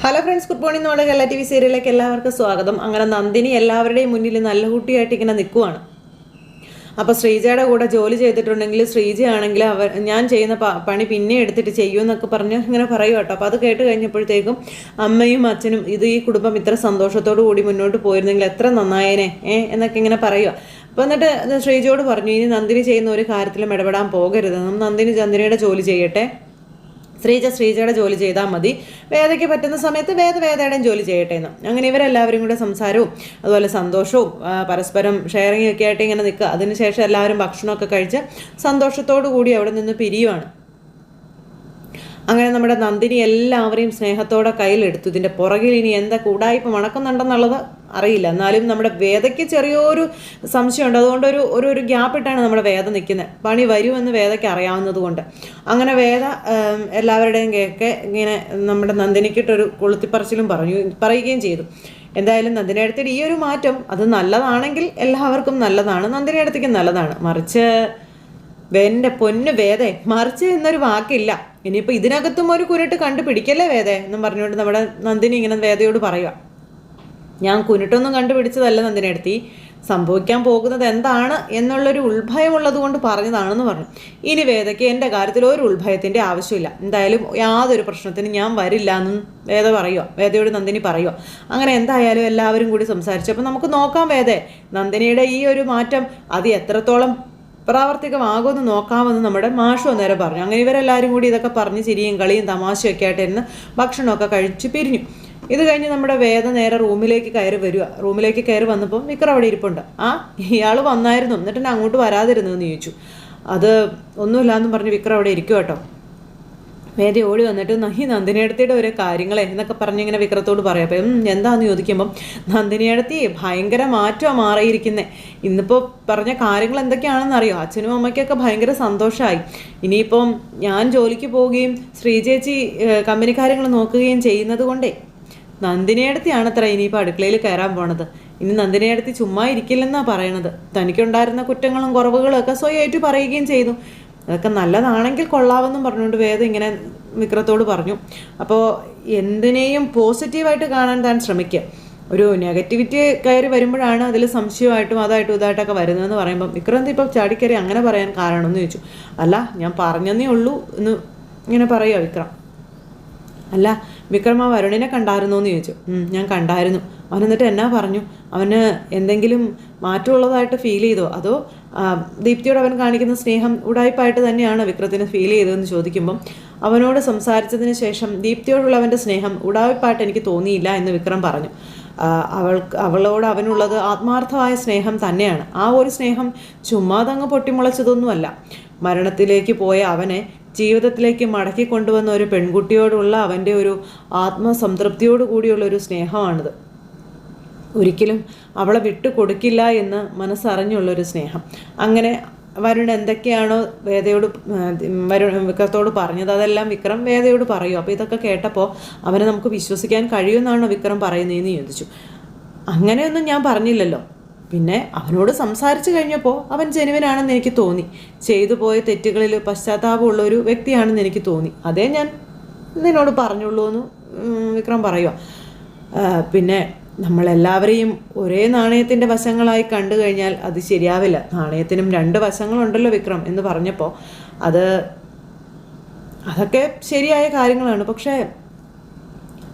Hello friends, good morning. നമ്മുടെ Kerala TV സീരിയലിലേക്ക് എല്ലാവർക്കും സ്വാഗതം. അങ്ങനെ നന്ദിനി എല്ലാവരുടെയും മുന്നിൽ നല്ല കുട്ടിയായിട്ട് ഇങ്ങനെ നിൽക്കുവാണ്. അപ്പോൾ ശ്രീജയുടെ കൂടെ ജോലി ചെയ്തിട്ടുണ്ടെങ്കിൽ ശ്രീജയാണെങ്കിൽ ഞാൻ ചെയ്യുന്ന പണി പിന്നെ എടുത്തിട്ട് ചെയ്യുമെന്നൊക്കെ പറഞ്ഞ് ഇങ്ങനെ പറയും കേട്ടോ. അപ്പോൾ അത് കേട്ട് കഴിഞ്ഞപ്പോഴത്തേക്കും അമ്മയും അച്ഛനും ഈ കുടുംബം ഇത്ര സന്തോഷത്തോടു കൂടി മുന്നോട്ട് പോയിരുന്നെങ്കിൽ എത്ര നന്നായേനെ എന്നൊക്കെ ഇങ്ങനെ പറയുക. അപ്പോൾ എന്നിട്ട് ശ്രീജയോട് പറഞ്ഞു, ഇനി നന്ദിനി ചെയ്യുന്ന ഒരു കാര്യത്തിലും ഇടപെടാൻ പോകരുതെന്നും നന്ദിനിയുടെ ജോലി ചെയ്യട്ടെ, ശ്രീജയുടെ ജോലി ചെയ്താൽ മതി, വേദയ്ക്ക് പറ്റുന്ന സമയത്ത് വേദയുടെയും ജോലി ചെയ്യട്ടെ എന്ന്. അങ്ങനെ ഇവരെല്ലാവരും കൂടെ സംസാരവും അതുപോലെ സന്തോഷവും പരസ്പരം ഷെയറിങ് ഒക്കെ ആയിട്ട് ഇങ്ങനെ നിൽക്കുക. അതിനുശേഷം എല്ലാവരും ഭക്ഷണമൊക്കെ കഴിച്ച് സന്തോഷത്തോടു കൂടി അവിടെ നിന്ന് പിരിയുവാണ്. അങ്ങനെ നമ്മുടെ നന്ദിനി എല്ലാവരെയും സ്നേഹത്തോടെ കയ്യിലെടുത്തു. ഇതിൻ്റെ പുറകിൽ ഇനി എന്താ കൂടായ്പ മണക്കുന്നുണ്ടെന്നുള്ളത് അറിയില്ല. എന്നാലും നമ്മുടെ വേദയ്ക്ക് ചെറിയൊരു സംശയമുണ്ട്. അതുകൊണ്ട് ഒരു ഗ്യാപ്പ് ഇട്ടാണ് നമ്മുടെ വേദ നിൽക്കുന്നത്. പണി വരുമെന്ന് വേദയ്ക്ക് അറിയാവുന്നത് കൊണ്ട്. അങ്ങനെ വേദ എല്ലാവരുടെയും കേക്ക് ഇങ്ങനെ നമ്മുടെ നന്ദിനിക്കിട്ടൊരു കൊളുത്തിപ്പറച്ചിലും പറയുകയും ചെയ്തു. എന്തായാലും നന്ദിനിയടുത്തിട്ട് ഈ ഒരു മാറ്റം അത് നല്ലതാണെങ്കിൽ എല്ലാവർക്കും നല്ലതാണ്, നന്ദിനിയടുത്തേക്കും നല്ലതാണ്. മറിച്ച് എൻ്റെ പൊന്നു വേദേ, മറിച്ച് എന്നൊരു വാക്കില്ല. ഇനിയിപ്പോൾ ഇതിനകത്തും ഒരു കുരുട്ട് കണ്ടുപിടിക്കല്ലേ വേദേ എന്നും പറഞ്ഞുകൊണ്ട് നമ്മുടെ നന്ദിനി ഇങ്ങനെ വേദയോട് പറയുക. ഞാൻ കുരുട്ടൊന്നും കണ്ടുപിടിച്ചതല്ല നന്ദിനിയടുത്തി, സംഭവിക്കാൻ പോകുന്നത് എന്താണ് എന്നുള്ളൊരു ഉത്ഭയമുള്ളത് കൊണ്ട് പറഞ്ഞതാണെന്ന് പറഞ്ഞു. ഇനി വേദയ്ക്ക് എൻ്റെ കാര്യത്തിൽ ഒരു ഉത്ഭയത്തിൻ്റെ ആവശ്യമില്ല. എന്തായാലും യാതൊരു പ്രശ്നത്തിനും ഞാൻ വരില്ല എന്നും വേദയോട് നന്ദിനി പറയുക. അങ്ങനെ എന്തായാലും എല്ലാവരും കൂടി സംസാരിച്ചു. അപ്പോൾ നമുക്ക് നോക്കാം വേദേ, നന്ദിനിയുടെ ഈ ഒരു മാറ്റം അത് എത്രത്തോളം പ്രാവർത്തികമാകുമെന്ന് നോക്കാമെന്ന് നമ്മുടെ മാഷു അന്നേരം പറഞ്ഞു. അങ്ങനെ ഇവരെല്ലാവരും കൂടി ഇതൊക്കെ പറഞ്ഞ് ചിരിയും കളിയും തമാശയൊക്കെ ആയിട്ടിരുന്ന് ഭക്ഷണമൊക്കെ കഴിച്ച് പിരിഞ്ഞു. ഇത് കഴിഞ്ഞ് നമ്മുടെ വേദ നേരെ റൂമിലേക്ക് കയറി വന്നപ്പോൾ വിക്രം അവിടെ ഇരിപ്പുണ്ട്. ഇയാൾ വന്നായിരുന്നു, എന്നിട്ട് എന്നെ അങ്ങോട്ട് വരാതിരുന്നു എന്ന് ചോദിച്ചു. അത് ഒന്നുമില്ലാന്നും പറഞ്ഞ് വിക്രം അവിടെ ഇരിക്കും കേട്ടോ. വേദ ഓടി വന്നിട്ട് നന്ദിനിയടുത്തിയുടെ ഓരോ കാര്യങ്ങളെ എന്നൊക്കെ പറഞ്ഞിങ്ങനെ വിക്രത്തോട് പറയാം. അപ്പം എന്താണെന്ന് ചോദിക്കുമ്പം നന്ദിനിയടുത്തി ഭയങ്കര മാറ്റമാണ് മാറിയിരിക്കുന്നത്. ഇന്നിപ്പോൾ പറഞ്ഞ കാര്യങ്ങൾ എന്തൊക്കെയാണെന്ന് അറിയോ? അച്ഛനും അമ്മയ്ക്കൊക്കെ ഭയങ്കര സന്തോഷമായി. ഇനിയിപ്പം ഞാൻ ജോലിക്ക് പോവുകയും ശ്രീചേച്ചി കമ്പനി കാര്യങ്ങൾ നോക്കുകയും ചെയ്യുന്നത് കൊണ്ടേ നന്ദിനിയടുത്തിയാണത്ര ഇനിയിപ്പോൾ അടുക്കളയിൽ കയറാൻ പോണത്. ഇനി നന്ദിനിയടുത്തി ചുമ്മാ ഇരിക്കില്ലെന്നാണ് പറയണത്. തനിക്കുണ്ടായിരുന്ന കുറ്റങ്ങളും കുറവുകളും ഒക്കെ സ്വയമായിട്ട് പറയുകയും ചെയ്തു. അതൊക്കെ നല്ലതാണെങ്കിൽ കൊള്ളാമെന്നും പറഞ്ഞുകൊണ്ട് വേദം ഇങ്ങനെ വിക്രത്തോട് പറഞ്ഞു. അപ്പോൾ എന്തിനേയും പോസിറ്റീവായിട്ട് കാണാൻ താൻ ശ്രമിക്കുക. ഒരു നെഗറ്റിവിറ്റി കയറി വരുമ്പോഴാണ് അതിൽ സംശയമായിട്ടും ഇതായിട്ടൊക്കെ വരുന്നതെന്ന് പറയുമ്പം വിക്രാന്ത് ഇപ്പോൾ ചാടിക്കയറി അങ്ങനെ പറയാൻ കാരണമെന്ന് ചോദിച്ചു. അല്ല, ഞാൻ പറഞ്ഞതേ ഉള്ളൂ എന്ന് ഇങ്ങനെ പറയുക വിക്രം. അല്ല വിക്രം, ആ വരുണിനെ കണ്ടായിരുന്നോ എന്ന് ചോദിച്ചു. ഞാൻ കണ്ടായിരുന്നു. അവൻ എന്നിട്ട് എന്നാ പറഞ്ഞു? അവന് എന്തെങ്കിലും മാറ്റമുള്ളതായിട്ട് ഫീൽ ചെയ്തോ, അതോ ദീപ്തിയോട് അവൻ കാണിക്കുന്ന സ്നേഹം ഉടായ്പായിട്ട് തന്നെയാണ് വിക്രത്തിന് ഫീൽ ചെയ്തതെന്ന് ചോദിക്കുമ്പം അവനോട് സംസാരിച്ചതിന് ശേഷം ദീപ്തിയോടുള്ള അവൻ്റെ സ്നേഹം ഉടായ്പായിട്ട് എനിക്ക് തോന്നിയില്ല എന്ന് വിക്രം പറഞ്ഞു. അവളോട് അവനുള്ളത് ആത്മാർത്ഥമായ സ്നേഹം തന്നെയാണ്. ആ ഒരു സ്നേഹം ചുമ്മാതങ്ങ് പൊട്ടിമുളച്ചതൊന്നുമല്ല. മരണത്തിലേക്ക് പോയ അവനെ ജീവിതത്തിലേക്ക് മടക്കി കൊണ്ടുവന്ന ഒരു പെൺകുട്ടിയോടുള്ള അവൻ്റെ ഒരു ആത്മസംതൃപ്തിയോട് കൂടിയുള്ള ഒരു സ്നേഹമാണിത്. ഒരിക്കലും അവളെ വിട്ടു കൊടുക്കില്ല എന്ന് മനസ്സറിഞ്ഞുള്ളൊരു സ്നേഹം. അങ്ങനെ വരുൺ എന്തൊക്കെയാണോ വിക്രത്തോട് പറഞ്ഞത് അതെല്ലാം വിക്രം വേദയോട് പറയും. അപ്പോൾ ഇതൊക്കെ കേട്ടപ്പോൾ അവനെ നമുക്ക് വിശ്വസിക്കാൻ കഴിയുമെന്നാണോ വിക്രം പറയുന്നതെന്ന് ചോദിച്ചു. അങ്ങനെയൊന്നും ഞാൻ പറഞ്ഞില്ലല്ലോ. പിന്നെ അവനോട് സംസാരിച്ചു കഴിഞ്ഞപ്പോൾ അവൻ ജെനുവിനാണെന്ന് എനിക്ക് തോന്നി. ചെയ്തു പോയ തെറ്റുകളിൽ പശ്ചാത്താപമുള്ള ഒരു വ്യക്തിയാണെന്ന് എനിക്ക് തോന്നി. അതേ ഞാൻ നിന്നോട് പറഞ്ഞുള്ളൂ എന്ന് വിക്രം പറയുക. പിന്നെ നമ്മളെല്ലാവരെയും ഒരേ നാണയത്തിൻ്റെ വശങ്ങളായി കണ്ടു കഴിഞ്ഞാൽ അത് ശരിയാവില്ല. നാണയത്തിനും രണ്ട് വശങ്ങളുണ്ടല്ലോ വിക്രം എന്ന് പറഞ്ഞപ്പോൾ അതൊക്കെ ശരിയായ കാര്യങ്ങളാണ്. പക്ഷേ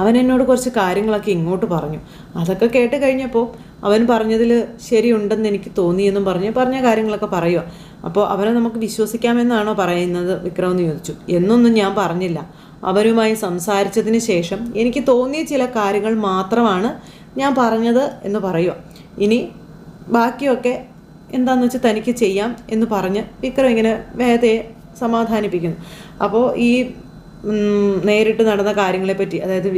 അവൻ എന്നോട് കുറച്ച് കാര്യങ്ങളൊക്കെ ഇങ്ങോട്ട് പറഞ്ഞു. അതൊക്കെ കേട്ട് കഴിഞ്ഞപ്പോൾ അവൻ പറഞ്ഞതിൽ ശരിയുണ്ടെന്ന് എനിക്ക് തോന്നിയെന്നും പറഞ്ഞ കാര്യങ്ങളൊക്കെ പറയുക. അപ്പോൾ അവനെ നമുക്ക് വിശ്വസിക്കാമെന്നാണോ പറയുന്നത് വിക്രം എന്ന് ചോദിച്ചു. എന്നൊന്നും ഞാൻ പറഞ്ഞില്ല. അവനുമായി സംസാരിച്ചതിന് ശേഷം എനിക്ക് തോന്നിയ ചില കാര്യങ്ങൾ മാത്രമാണ് ഞാൻ പറഞ്ഞത് എന്ന് പറയുക. ഇനി ബാക്കിയൊക്കെ എന്താണെന്ന് വെച്ചാൽ തനിക്ക് ചെയ്യാം എന്ന് പറഞ്ഞ് വിക്രം ഇങ്ങനെ വേദയെ സമാധാനിപ്പിക്കുന്നു. അപ്പോൾ ഈ നേരിട്ട് നടന്ന കാര്യങ്ങളെപ്പറ്റി, അതായത്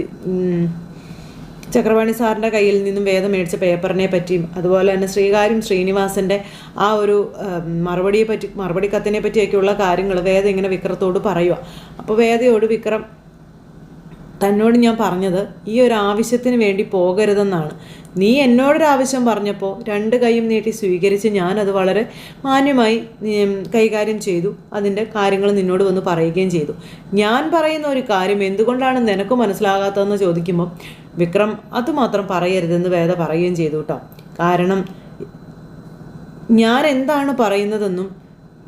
ചക്രപാണി സാറിൻ്റെ കയ്യിൽ നിന്നും വേദം മേടിച്ച പേപ്പറിനെ പറ്റിയും അതുപോലെ തന്നെ ശ്രീനിവാസൻ്റെ ആ ഒരു മറുപടി കത്തിനെ പറ്റിയൊക്കെയുള്ള കാര്യങ്ങൾ വേദ ഇങ്ങനെ വിക്രത്തോട് പറയുക. അപ്പോൾ വേദയോട് വിക്രം തന്നോട് ഞാൻ പറഞ്ഞത് ഈ ഒരു ആവശ്യത്തിന് വേണ്ടി പോകരുതെന്നാണ്. നീ എന്നോടൊരാവശ്യം പറഞ്ഞപ്പോൾ 2 കൈയും നീട്ടി സ്വീകരിച്ച് ഞാനത് വളരെ മാന്യമായി കൈകാര്യം ചെയ്തു. അതിൻ്റെ കാര്യങ്ങൾ നിന്നോട് വന്ന് പറയുകയും ചെയ്തു. ഞാൻ പറയുന്ന ഒരു കാര്യം എന്തുകൊണ്ടാണ് നിനക്ക് മനസ്സിലാകാത്തതെന്ന് ചോദിക്കുമ്പോൾ വിക്രം അതുമാത്രം പറയരുതെന്ന് വേദ പറയുകയും ചെയ്തു കേട്ടോ. കാരണം ഞാൻ എന്താണ് പറയുന്നതെന്നും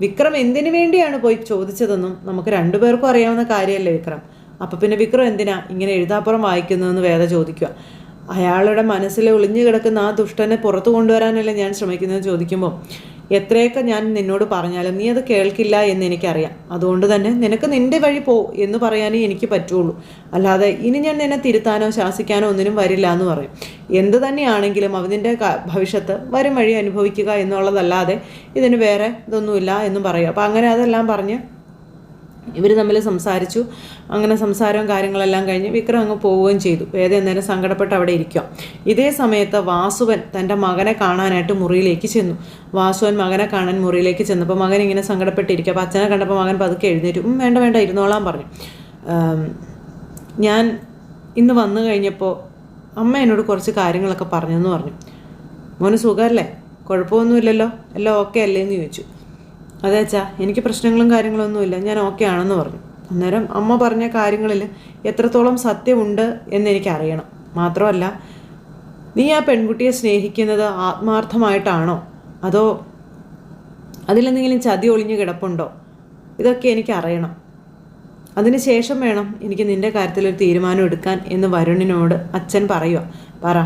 വിക്രം എന്തിനു വേണ്ടിയാണ് പോയി ചോദിച്ചതെന്നും നമുക്ക് 2 പേർക്കും അറിയാവുന്ന കാര്യമല്ലേ വിക്രം. അപ്പം പിന്നെ വിക്രം എന്തിനാ ഇങ്ങനെ എഴുതാപ്പുറം വായിക്കുന്നതെന്ന് വേദ ചോദിക്കുക. അയാളുടെ മനസ്സിൽ ഒളിഞ്ഞു കിടക്കുന്ന ആ ദുഷ്ടനെ പുറത്തു കൊണ്ടുവരാനല്ലേ ഞാൻ ശ്രമിക്കുന്നത് ചോദിക്കുമ്പോൾ എത്രയൊക്കെ ഞാൻ നിന്നോട് പറഞ്ഞാലും നീ അത് കേൾക്കില്ല എന്ന് എനിക്കറിയാം. അതുകൊണ്ട് തന്നെ നിനക്ക് നിൻ്റെ വഴി പോ എന്ന് പറയാനേ എനിക്ക് പറ്റുള്ളൂ. അല്ലാതെ ഇനി ഞാൻ നിന്നെ തിരുത്താനോ ശാസിക്കാനോ ഒന്നിനും വരില്ല എന്ന് പറയും. എന്ത് തന്നെയാണെങ്കിലും അതിൻ്റെ ഭവിഷ്യത്ത് വരും വഴി അനുഭവിക്കുക എന്നുള്ളതല്ലാതെ ഇതിന് വേറെ ഇതൊന്നുമില്ല എന്നും പറയും. അപ്പോൾ അങ്ങനെ അതെല്ലാം പറഞ്ഞ് ഇവർ തമ്മിൽ സംസാരിച്ചു. അങ്ങനെ സംസാരവും കാര്യങ്ങളെല്ലാം കഴിഞ്ഞ് വിക്രം അങ്ങ് പോവുകയും ചെയ്തു. വേദ എന്നേരം സങ്കടപ്പെട്ട് അവിടെ ഇരിക്കുക. ഇതേ സമയത്ത് വാസുവൻ തൻ്റെ മകനെ കാണാനായിട്ട് മുറിയിലേക്ക് ചെന്നു. വാസുവൻ മകനെ കാണാൻ മുറിയിലേക്ക് ചെന്നപ്പോൾ മകൻ ഇങ്ങനെ സങ്കടപ്പെട്ടിരിക്കുക. അപ്പോൾ അച്ഛനെ കണ്ടപ്പോൾ മകൻ പതുക്കെ എഴുന്നേറ്റു. വേണ്ട വേണ്ട ഇരുന്നോളാൻ പറഞ്ഞു. ഞാൻ ഇന്ന് വന്നു കഴിഞ്ഞപ്പോൾ അമ്മ എന്നോട് കുറച്ച് കാര്യങ്ങളൊക്കെ പറഞ്ഞെന്ന് പറഞ്ഞു. മോന് സുഖമല്ലേ? കുഴപ്പമൊന്നുമില്ലല്ലോ? എല്ലാം ഓക്കെ അല്ലേ എന്ന് ചോദിച്ചു. അതെ അച്ഛാ, എനിക്ക് പ്രശ്നങ്ങളും കാര്യങ്ങളൊന്നുമില്ല, ഞാൻ ഓക്കെ ആണെന്ന് പറഞ്ഞു. അന്നേരം അമ്മ പറഞ്ഞ കാര്യങ്ങളിൽ എത്രത്തോളം സത്യമുണ്ട് എന്നെനിക്കറിയണം. മാത്രമല്ല നീ ആ പെൺകുട്ടിയെ സ്നേഹിക്കുന്നത് ആത്മാർത്ഥമായിട്ടാണോ അതോ അതിലെന്തെങ്കിലും ചതി ഒളിഞ്ഞു കിടപ്പുണ്ടോ? ഇതൊക്കെ എനിക്കറിയണം. അതിന് ശേഷം വേണം എനിക്ക് നിൻ്റെ കാര്യത്തിലൊരു തീരുമാനം എടുക്കാൻ എന്ന് വരുണിനോട് അച്ഛൻ പറയുക. പറ,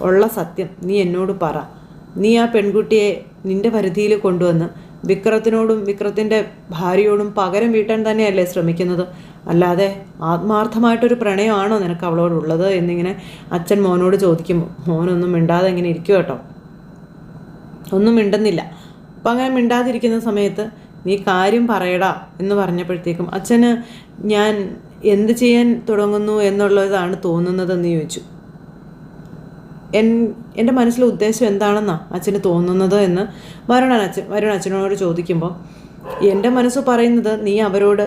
ഉള്ള സത്യം നീ എന്നോട് പറ. നീ ആ പെൺകുട്ടിയെ നിൻ്റെ പരിധിയിൽ കൊണ്ടുവന്ന് വിക്രത്തിനോടും വിക്രത്തിൻ്റെ ഭാര്യയോടും പകരം വീട്ടാൻ തന്നെയല്ലേ ശ്രമിക്കുന്നത്? അല്ലാതെ ആത്മാർത്ഥമായിട്ടൊരു പ്രണയമാണോ നിനക്ക് അവളോടുള്ളത് എന്നിങ്ങനെ അച്ഛൻ മോനോട് ചോദിക്കുമ്പോൾ മോനൊന്നും മിണ്ടാതെ ഇങ്ങനെ ഇരിക്കും കേട്ടോ. ഒന്നും മിണ്ടുന്നില്ല. അപ്പം അങ്ങനെ മിണ്ടാതിരിക്കുന്ന സമയത്ത് നീ കാര്യം പറയടാ എന്ന് പറഞ്ഞപ്പോഴത്തേക്കും അച്ഛന് ഞാൻ എന്ത് ചെയ്യാൻ തുടങ്ങുന്നു എന്നുള്ളതാണ് തോന്നുന്നതെന്ന് ചോദിച്ചു. എൻ്റെ മനസ്സിലെ ഉദ്ദേശം എന്താണെന്നാണ് അച്ഛന് തോന്നുന്നത് എന്ന് വരുൺ അച്ഛനോട് ചോദിക്കുമ്പോൾ എൻ്റെ മനസ്സ് പറയുന്നത് നീ അവരോട്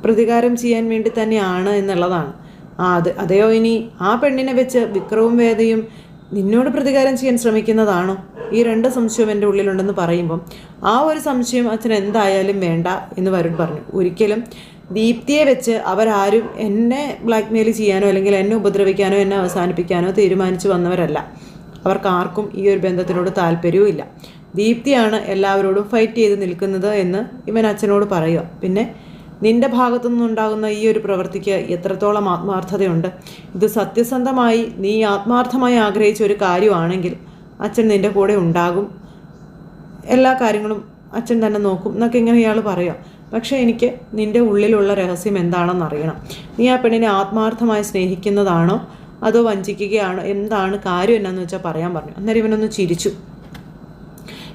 പ്രതികാരം ചെയ്യാൻ വേണ്ടി തന്നെയാണ് എന്നുള്ളതാണ്. അതെയോ ഇനി ആ പെണ്ണിനെ വെച്ച് വിക്രവും വേദയും നിന്നോട് പ്രതികാരം ചെയ്യാൻ ശ്രമിക്കുന്നതാണോ? ഈ 2 സംശയവും എൻ്റെ ഉള്ളിലുണ്ടെന്ന് പറയുമ്പം ആ ഒരു സംശയം അച്ഛൻ എന്തായാലും വേണ്ട എന്ന് വരുൺ പറഞ്ഞു. ഒരിക്കലും ദീപ്തിയെ വെച്ച് അവരാരും എന്നെ ബ്ലാക്ക്മെയിൽ ചെയ്യാനോ അല്ലെങ്കിൽ എന്നെ ഉപദ്രവിക്കാനോ എന്നെ അവസാനിപ്പിക്കാനോ തീരുമാനിച്ചു വന്നവരല്ല. അവർക്കാർക്കും ഈ ഒരു ബന്ധത്തിനോട് താല്പര്യവും ഇല്ല. ദീപ്തിയാണ് എല്ലാവരോടും ഫൈറ്റ് ചെയ്ത് നിൽക്കുന്നത് എന്ന് ഇവൻ അച്ഛനോട് പറയുക. പിന്നെ നിൻ്റെ ഭാഗത്തു നിന്നുണ്ടാകുന്ന ഈ ഒരു പ്രവൃത്തിക്ക് എത്രത്തോളം ആത്മാർത്ഥതയുണ്ട്? ഇത് സത്യസന്ധമായി നീ ആത്മാർത്ഥമായി ആഗ്രഹിച്ച ഒരു കാര്യമാണെങ്കിൽ അച്ഛൻ നിൻ്റെ കൂടെ ഉണ്ടാകും, എല്ലാ കാര്യങ്ങളും അച്ഛൻ തന്നെ നോക്കും എന്നൊക്കെ ഇങ്ങനെ ഇയാൾ പറയുക. പക്ഷേ എനിക്ക് നിൻ്റെ ഉള്ളിലുള്ള രഹസ്യം എന്താണെന്ന് അറിയണം. നീ ആ പെണ്ണിനെ ആത്മാർത്ഥമായി സ്നേഹിക്കുന്നതാണോ അതോ വഞ്ചിക്കുകയാണോ? എന്താണ് കാര്യം എന്നാന്ന് വെച്ചാൽ പറയാൻ പറഞ്ഞു. അന്നേരം ഇവനൊന്ന് ചിരിച്ചു.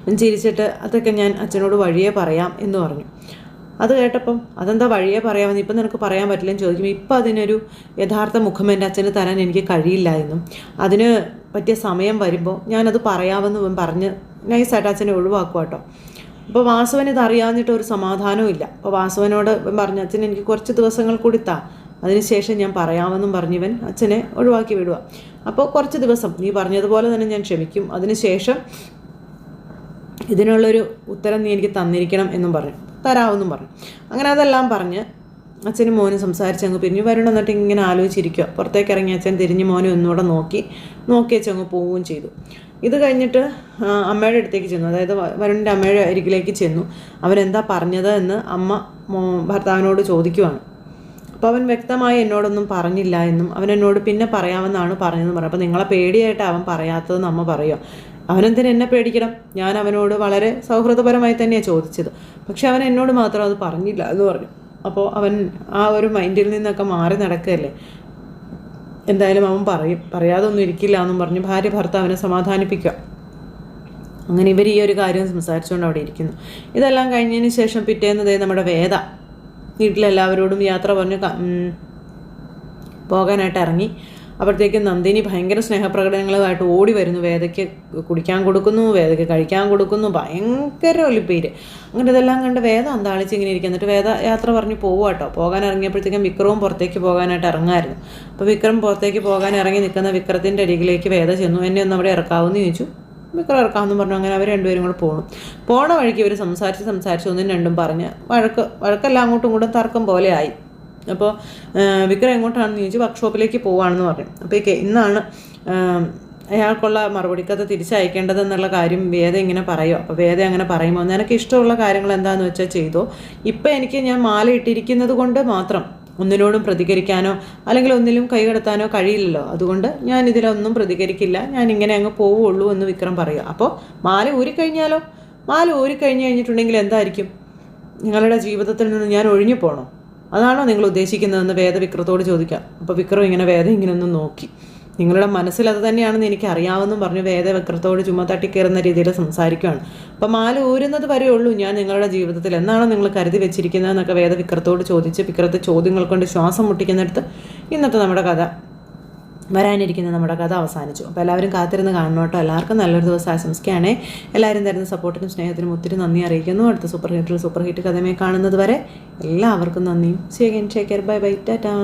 ഇവൻ ചിരിച്ചിട്ട് അതൊക്കെ ഞാൻ അച്ഛനോട് വഴിയേ പറയാം എന്ന് പറഞ്ഞു. അത് കേട്ടപ്പം അതെന്താ വഴിയേ പറയാമെന്ന് ഇപ്പം നിനക്ക് പറയാൻ പറ്റില്ലെന്ന് ചോദിക്കുമ്പോൾ ഇപ്പം അതിനൊരു യഥാർത്ഥ മുഖം എൻ്റെ അച്ഛന് തരാൻ എനിക്ക് കഴിയില്ല എന്നും അതിന് പറ്റിയ സമയം വരുമ്പോൾ ഞാനത് പറയാമെന്ന് പറഞ്ഞ് നൈസായിട്ട് അച്ഛനെ ഒഴിവാക്കുക കേട്ടോ. അപ്പോൾ വാസവൻ ഇത് അറിയാഞ്ഞിട്ട് ഒരു സമാധാനവും ഇല്ല. അപ്പോൾ വാസവനോട് പറഞ്ഞു, അച്ഛൻ എനിക്ക് കുറച്ച് ദിവസങ്ങൾ കൂടി താ, അതിനുശേഷം ഞാൻ പറയാമെന്നും പറഞ്ഞിവൻ അച്ഛനെ ഒഴിവാക്കി വിടുക. അപ്പോൾ കുറച്ച് ദിവസം നീ പറഞ്ഞതുപോലെ തന്നെ ഞാൻ ക്ഷമിക്കും, അതിനുശേഷം ഇതിനുള്ളൊരു ഉത്തരം നീ എനിക്ക് തന്നിരിക്കണം എന്നും പറഞ്ഞു. തരാമെന്നും പറഞ്ഞു. അങ്ങനെ അതെല്ലാം പറഞ്ഞ് അച്ഛനും മോനും സംസാരിച്ചങ്ങ് പിരിഞ്ഞു. വരുൺ എന്നിട്ട് ഇങ്ങനെ ആലോചിച്ചിരിക്കുക. പുറത്തേക്ക് ഇറങ്ങി അച്ഛൻ തിരിഞ്ഞ് മോനെ ഒന്നുകൂടെ നോക്കി വെച്ചങ്ങ് പോവുകയും ചെയ്തു. ഇത് കഴിഞ്ഞിട്ട് അമ്മയുടെ അടുത്തേക്ക് ചെന്നു, അതായത് വരുണിൻ്റെ അമ്മയുടെ അരികിലേക്ക് ചെന്നു. അവനെന്താ പറഞ്ഞത് എന്ന് അമ്മ ഭർത്താവിനോട് ചോദിക്കുവാണ്. അപ്പോൾ അവൻ വ്യക്തമായി എന്നോടൊന്നും പറഞ്ഞില്ല എന്നും അവൻ എന്നോട് പിന്നെ പറയാമെന്നാണ് പറഞ്ഞതെന്ന് പറഞ്ഞു. അപ്പോൾ നിങ്ങളെ പേടിയായിട്ട് അവൻ പറയാത്തതെന്ന് അമ്മ പറയുക. അവനെന്തിന് എന്നെ പേടിക്കണം? ഞാൻ അവനോട് വളരെ സൗഹൃദപരമായി തന്നെയാണ് ചോദിച്ചത്, പക്ഷെ അവൻ എന്നോട് മാത്രം അത് പറഞ്ഞില്ല എന്ന് പറഞ്ഞു. അപ്പോൾ അവൻ ആ ഒരു മൈൻഡിൽ നിന്നൊക്കെ മാറി നടക്കുകയല്ലേ. എന്തായാലും അവൻ പറയാതെ ഒന്നും ഇരിക്കില്ല എന്നും പറഞ്ഞ് ഭാര്യ ഭർത്താവിനെ സമാധാനിപ്പിക്കുക. അങ്ങനെ ഇവർ ഈ ഒരു കാര്യം സംസാരിച്ചുകൊണ്ട് അവിടെ ഇരിക്കുന്നു. ഇതെല്ലാം കഴിഞ്ഞതിന് ശേഷം പിറ്റേന്നത് നമ്മുടെ വേദ വീട്ടിലെല്ലാവരോടും യാത്ര പറഞ്ഞ് പോകാനായിട്ട് ഇറങ്ങി. അപ്പോഴത്തേക്കും നന്ദിനി ഭയങ്കര സ്നേഹപ്രകടനങ്ങളുമായിട്ട് ഓടി വരുന്നു. വേദയ്ക്ക് കുടിക്കാൻ കൊടുക്കുന്നു, വേദയ്ക്ക് കഴിക്കാൻ കൊടുക്കുന്നു, ഭയങ്കര ഒലിപ്പേര്. അങ്ങനെ ഇതെല്ലാം കണ്ട് വേദ അന്താളിച്ച് ഇങ്ങനെ ഇരിക്കും. എന്നിട്ട് വേദ യാത്ര പറഞ്ഞ് പോവുക കേട്ടോ. പോകാൻ ഇറങ്ങിയപ്പോഴത്തേക്കും വിക്രവും പുറത്തേക്ക് പോകാനായിട്ട് ഇറങ്ങായിരുന്നു. അപ്പോൾ വിക്രം പുറത്തേക്ക് പോകാൻ ഇറങ്ങി നിൽക്കുന്ന വിക്രത്തിൻ്റെ അരികിലേക്ക് വേദ ചെന്നു. എന്നെ ഒന്ന് അവിടെ ഇറക്കാമെന്ന് ചോദിച്ചു. വിക്രം ഇറക്കാമെന്ന് പറഞ്ഞു. അങ്ങനെ അവർ രണ്ടുപേരും കൂടെ പോണ വഴിക്ക് ഇവർ സംസാരിച്ച് ഒന്നും രണ്ടും പറഞ്ഞ് വഴക്കെല്ലാം അങ്ങോട്ടും ഇങ്ങോട്ടും തർക്കം പോലെ ആയി. അപ്പോൾ വിക്രം എങ്ങോട്ടാണെന്ന് ചോദിച്ചു. വർക്ക്ഷോപ്പിലേക്ക് പോവുകയാണെന്ന് പറഞ്ഞു. അപ്പോൾ ഇന്നാണ് അയാൾക്കുള്ള മറുപടി കഥ തിരിച്ചയക്കേണ്ടതെന്നുള്ള കാര്യം വേദ ഇങ്ങനെ പറയുമോ. അപ്പോൾ വേദ അങ്ങനെ പറയുമ്പോൾ നിനക്ക് ഇഷ്ടമുള്ള കാര്യങ്ങൾ എന്താണെന്ന് വെച്ചാൽ ചെയ്തോ. ഇപ്പം എനിക്ക് ഞാൻ മാല ഇട്ടിരിക്കുന്നത് കൊണ്ട് മാത്രം ഒന്നിനോടും പ്രതികരിക്കാനോ അല്ലെങ്കിൽ ഒന്നിലും കൈകടത്താനോ കഴിയില്ലല്ലോ. അതുകൊണ്ട് ഞാൻ ഇതിലൊന്നും പ്രതികരിക്കില്ല, ഞാൻ ഇങ്ങനെ അങ്ങ് പോവുള്ളൂ എന്ന് വിക്രം പറയുക. അപ്പോൾ മാല ഊരിക്കഴിഞ്ഞാലോ? മാല ഊരിക്കഴിഞ്ഞിട്ടുണ്ടെങ്കിൽ എന്തായിരിക്കും? നിങ്ങളുടെ ജീവിതത്തിൽ നിന്ന് ഞാൻ ഒഴിഞ്ഞു പോകണോ? അതാണോ നിങ്ങൾ ഉദ്ദേശിക്കുന്നതെന്ന് വേദ വിക്രത്തോട് ചോദിക്കാം. അപ്പോൾ വിക്രം ഇങ്ങനെ വേദ ഇങ്ങനെ ഒന്ന് നോക്കി. നിങ്ങളുടെ മനസ്സിൽ അത് തന്നെയാണെന്ന് എനിക്ക് അറിയാമെന്നും പറഞ്ഞു വേദ വിക്രത്തോട് ചുമ്മാ തട്ടിക്കയറുന്ന രീതിയിൽ സംസാരിക്കുകയാണ്. അപ്പം മാല ഊരുന്നത് വരെ ഉള്ളൂ ഞാൻ നിങ്ങളുടെ ജീവിതത്തിൽ, എന്നാണോ നിങ്ങൾ കരുതി വെച്ചിരിക്കുന്നതെന്നൊക്കെ വേദ വിക്രത്തോട് ചോദിച്ച് വിക്രത്തെ ചോദ്യങ്ങൾ കൊണ്ട് ശ്വാസം മുട്ടിക്കുന്നിടത്ത് ഇന്നത്തെ നമ്മുടെ കഥ, വരാനിരിക്കുന്ന നമ്മുടെ കഥ അവസാനിച്ചു. അപ്പോൾ എല്ലാവരും കാത്തിരുന്ന് കാണണം കേട്ടോ. എല്ലാവർക്കും നല്ലൊരു ദിവസം ആശംസിക്കുകയാണേ. എല്ലാവരും തരുന്ന സപ്പോർട്ടിനും സ്നേഹത്തിനും ഒത്തിരി നന്ദി അറിയിക്കുന്നു. അടുത്ത സൂപ്പർ ഹിറ്റ് കഥമേ കാണുന്നത് വരെ എല്ലാവർക്കും നന്ദിയും. See again, take care, bye bye, Tata.